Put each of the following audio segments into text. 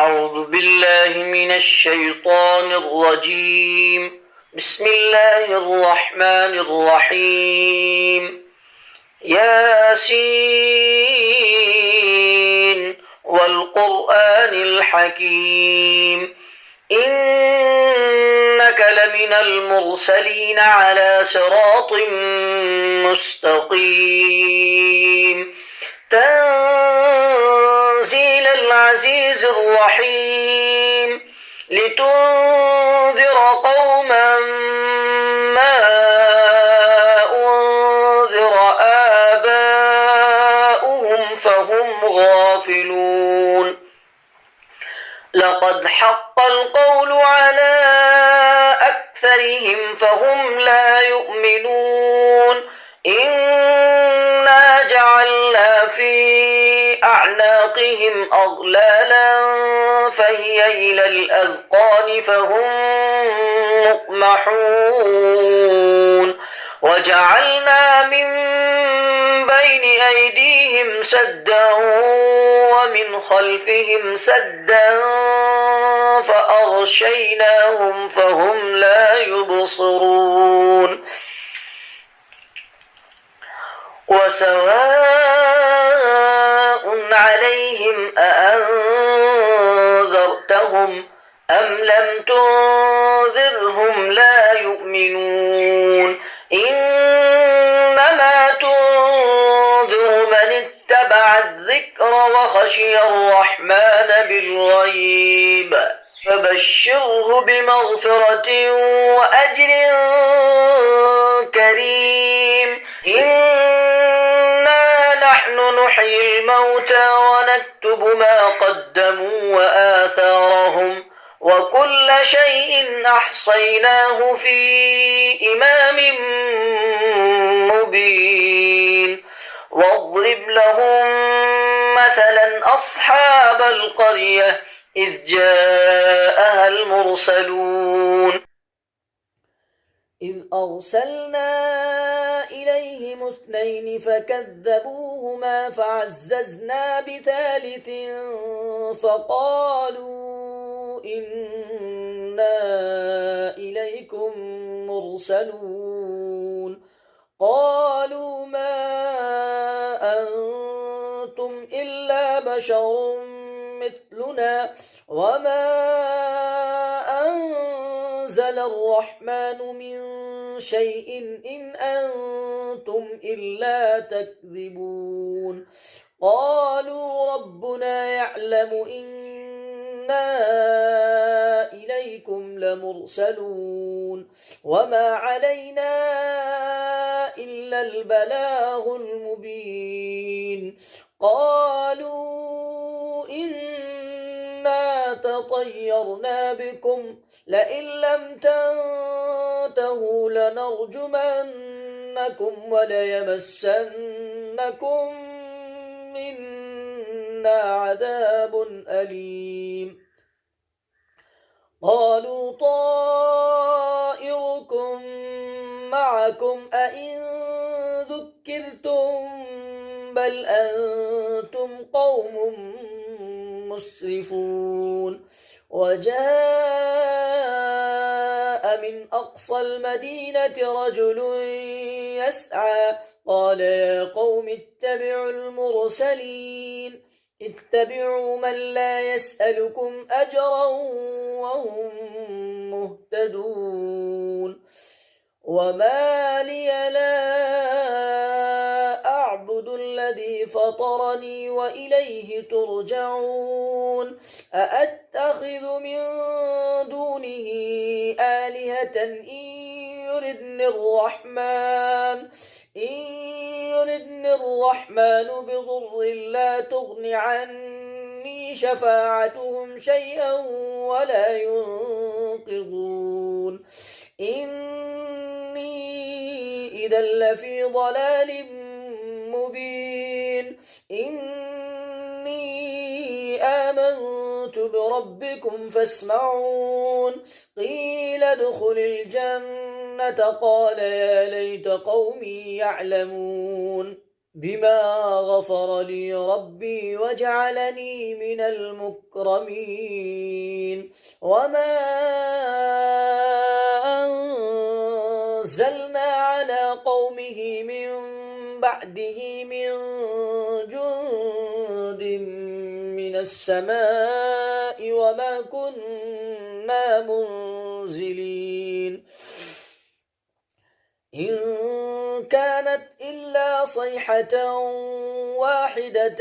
أعوذ بالله من الشيطان الرجيم. بسم الله الرحمن الرحيم. ياسين والقرآن الحكيم إنك لمن المرسلين على صراط مستقيم تنزيل العزيز الرحيم لتنذر قوما ما أنذر آباؤهم فهم غافلون. لقد حق القول على أكثرهم فهم لا يؤمنون. إنا جعلنا في أعناقهم أغلالا فهي إلى الأذقان فهم مقمحون. وجعلنا من بين أيديهم سدا ومن خلفهم سدا فأغشيناهم فهم لا يبصرون. وسواء عليهم أأنذرتهم أم لم تنذرهم لا يؤمنون. إنما تنذر من اتبع الذكر وخشي الرحمن بالغيب فبشره بمغفرة وأجر كريم. إنا نحن نحيي الموتى ونكتب ما قدموا وآثارهم وكل شيء أحصيناه في إمام مبين. واضرب لهم مثلا أصحاب القرية إذ جاءها المرسلون إذ أرسلنا إليهم 2 فكذبوهما فعززنا بثالث فقالوا إنا إليكم مرسلون. قالوا ما أنتم إلا بشر مثلنا وما أنزل الرحمن من شيء إن أنتم إلا تكذبون. قالوا ربنا يعلم إنا إليكم لمرسلون وما علينا إلا البلاغ المبين. قالوا إنا تطيرنا بكم لئن لم تنتهوا لنرجمنكم وليمسنكم منا عذاب أليم. قالوا طائركم معكم أئن ذكرتم بل أنتم قوم مسرفون. وجاء من أقصى المدينة رجل يسعى قال يا قوم اتبعوا المرسلين اتبعوا من لا يسألكم أجرا وهم مهتدون. وما لي لا أعبد الذي فطرني وإليه ترجعون. أأتخذ من دونه آلهة إن يردني الرحمن بضر لا تغن عني شفاعتهم شيئا ولا ينقذون. إني إذا لفي ضلال مبين. إني آمنت بربكم فاسمعون. قيل ادخل الجنة قال يا ليت قومي يعلمون. بما غفر لي ربي وجعلني من المكرمين وما أنزلنا على قومه من بعده من جند من السماء وما كنا منزلين إن كانت إلا صيحة واحدة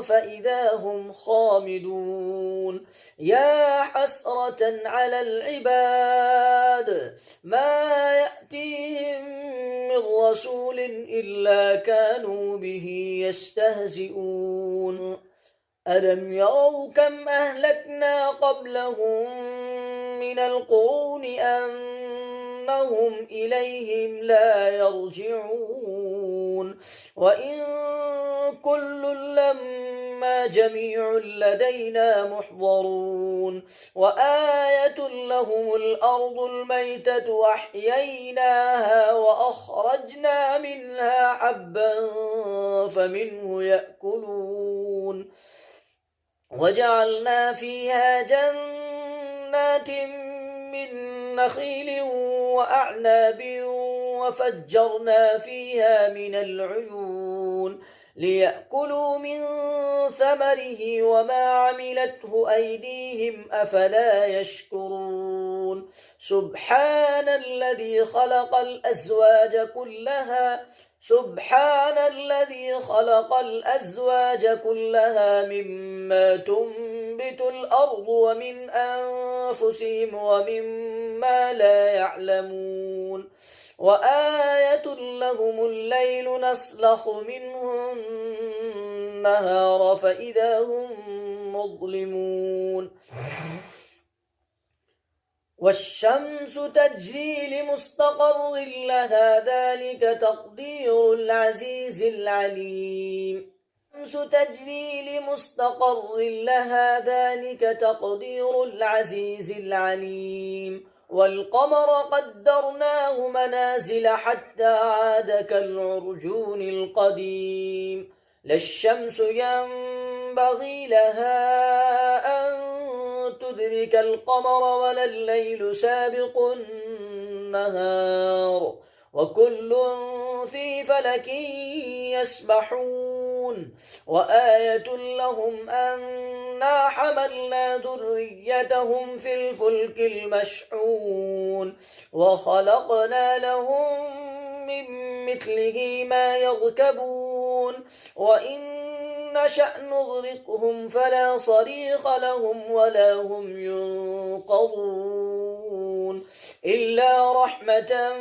فإذا هم خامدون يا حسرة على العباد ما يأتيهم من رسول إلا كانوا به يستهزئون ألم يروا كم أهلكنا قبلهم من القرون أنهم إليهم لا يرجعون وإن كل لما جميع لدينا محضرون وآية لهم الأرض الميتة وأحييناها وأخرجنا منها حبا فمنه يأكلون وجعلنا فيها جنات من نخيل وأعناب وفجرنا فيها من العيون ليأكلوا من ثمره وما عملته أيديهم أفلا يشكرون سبحان الذي خلق الأزواج كلها مما تنبت الأرض ومن أنفسهم ومما لا يعلمون وآية لهم الليل نسلخ منه النهار فإذا هم مظلمون والشمس تجري لمستقر لها ذلك تقدير العزيز العليم والقمر قدرناه منازل حتى عاد كالعرجون القديم لا الشمس ينبغي لها أن تدرك القمر ولا الليل سابق النهار وكل في فلك يسبحون وآية لهم أنا حملنا ذريتهم في الفلك المشحون وخلقنا لهم من مثله ما يركبون وإن نشأ نغرقهم فلا صريخ لهم ولا هم ينقذون إلا رحمة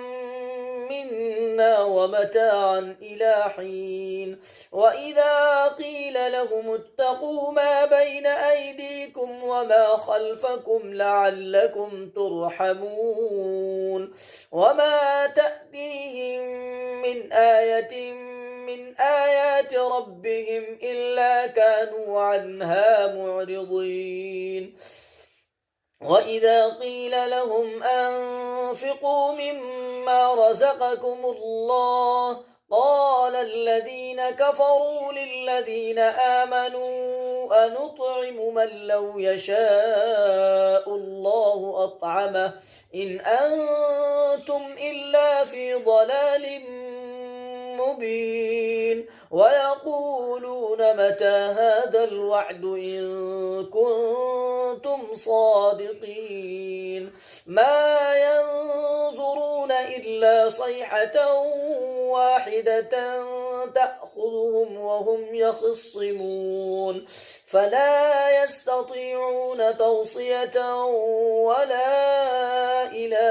منا ومتاعا إلى حين وإذا قيل لهم اتقوا ما بين أيديكم وما خلفكم لعلكم ترحمون وما تأتيهم من آية من آيات ربهم إلا كانوا عنها معرضين وإذا قيل لهم أنفقوا مما رزقكم الله قال الذين كفروا للذين آمنوا أنطعم من لو يشاء الله أطعمه إن أنتم إلا في ضلال مبين ويقولون متى هذا الوعد إن كنتم صادقين ما ينظرون إلا صيحة واحدة تأخذهم وهم يخصمون فلا يستطيعون توصية ولا إلى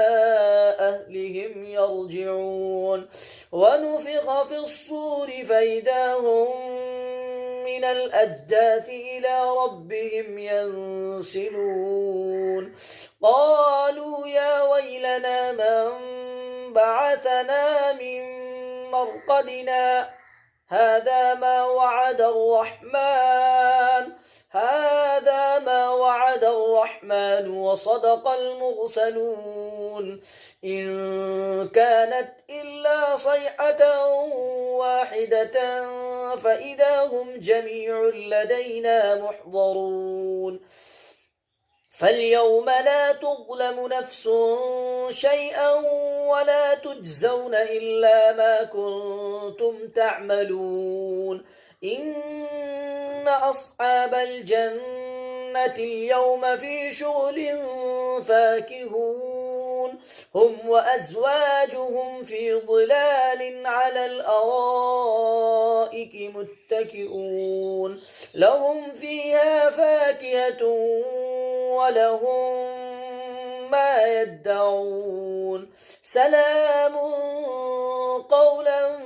أهلهم يرجعون ونفخ في الصور فإذا هم من الأجداث إلى ربهم ينسلون قالوا يا ويلنا من بعثنا من مرقدنا هذا ما وعد الرحمن وصدق المرسلون إن كانت إلا صيحة واحدة فإذا هم جميع لدينا محضرون فاليوم لا تظلم نفس شيئا ولا تجزون إلا ما كنتم تعملون إن أصحاب الجنة اليوم في شغل فاكهون هم وأزواجهم في ظلال على الأرائك متكئون لهم فيها فاكهة ولهم ما يدعون سلام قولا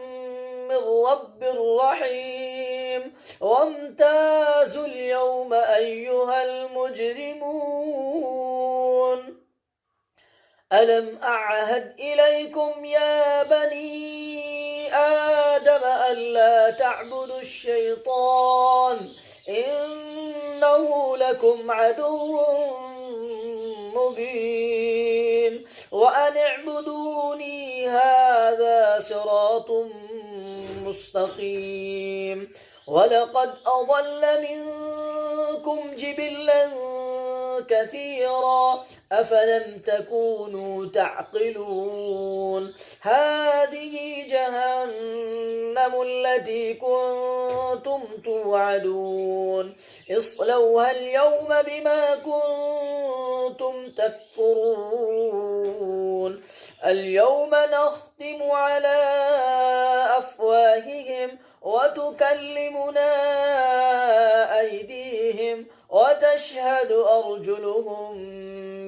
من رب رحيم وامتازوا اليوم أيها المجرمون ألم أعهد إليكم يا بني آدم ألا تعبدوا الشيطان إنه لكم عدو مبين وأن اعبدوني هذا صراط مستقيم ولقد أضل منكم جبلا كثيرا أفلم تكونوا تعقلون هذه جهنم التي كنتم توعدون اصلوها اليوم بما كنتم تكفرون اليوم نختم على أفواههم وتكلمنا أيديهم وتشهد أرجلهم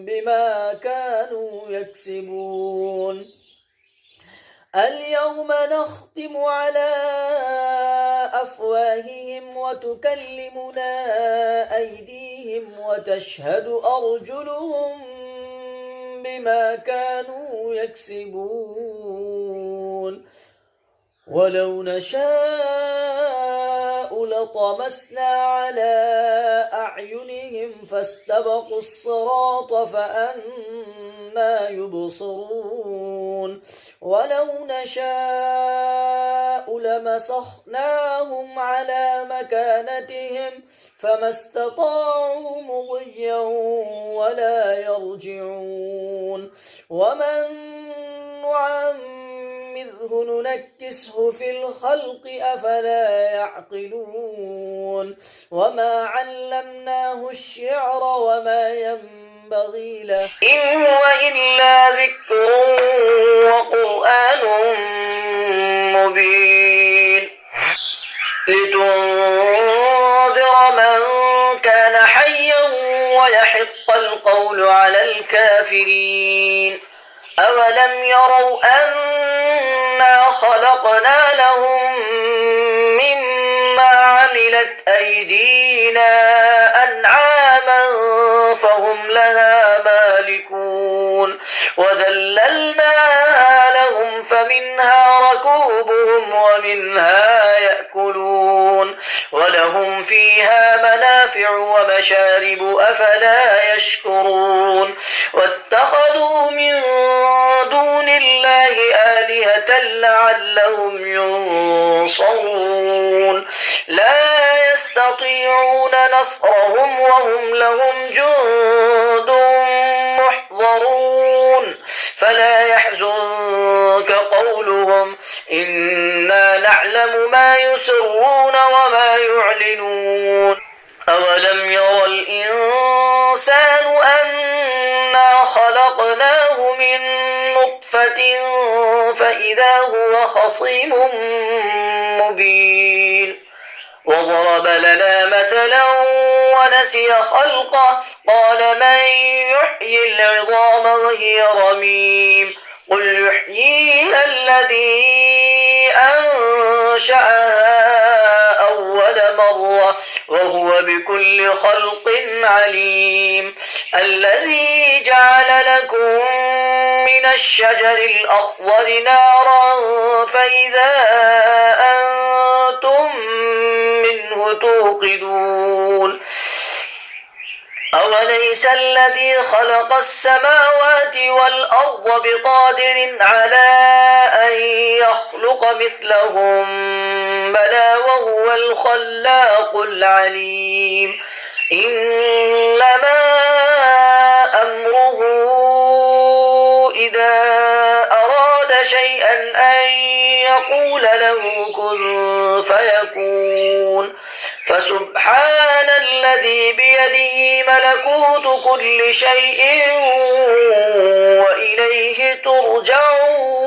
بما كانوا يكسبون اليوم نختم على أفواههم وتكلمنا أيديهم وتشهد أرجلهم بما كانوا يكسبون ولو نشاء لطمسنا على أعينهم فاستبقوا الصراط فأنى يبصرون ولو نشاء لمسخناهم على مكانتهم فما استطاعوا مضيا ولا يرجعون ومن نعمره ننكسه في الخلق أفلا يعقلون وما علمناه الشعر وما ينبغي له إن هو إلا ذكر وقرآن مبين لتنذر من كان حيا ويحق القول على الكافرين أولم يروا أنا خلقنا لهم مما عملت أيدينا أنعاما فهم لها مالكون وذللناها لهم فمنها ركوبهم ومنها يأكلون ولهم فيها منافع ومشارب أفلا يشكرون واتخذوا من دون الله آلهة لعلهم ينصرون لا يستطيعون نصرهم وهم لهم جند محضرون فلا يحزنك قولهم إنا نعلم ما يسرون وما يعلنون أولم ير الإنسان أنا خلقناه من نطفة فإذا هو خصيم مبين وضرب لنا مثلا ونسي خلقه قال من يحيي العظام وهي رميم قل يحييها الذي أنشأها أول مرة وهو بكل خلق عليم الذي جعل لكم من الشجر الأخضر نارا فإذا أنتم منه توقدون أوليس الذي خلق السماوات والأرض بقادر على أن يخلق مثلهم بلى وهو الخلاق العليم إنما أمره إذا أراد شيئا أن يقول له كن فيكون فسبحان الذي بيده ملكوت كل شيء وإليه ترجعون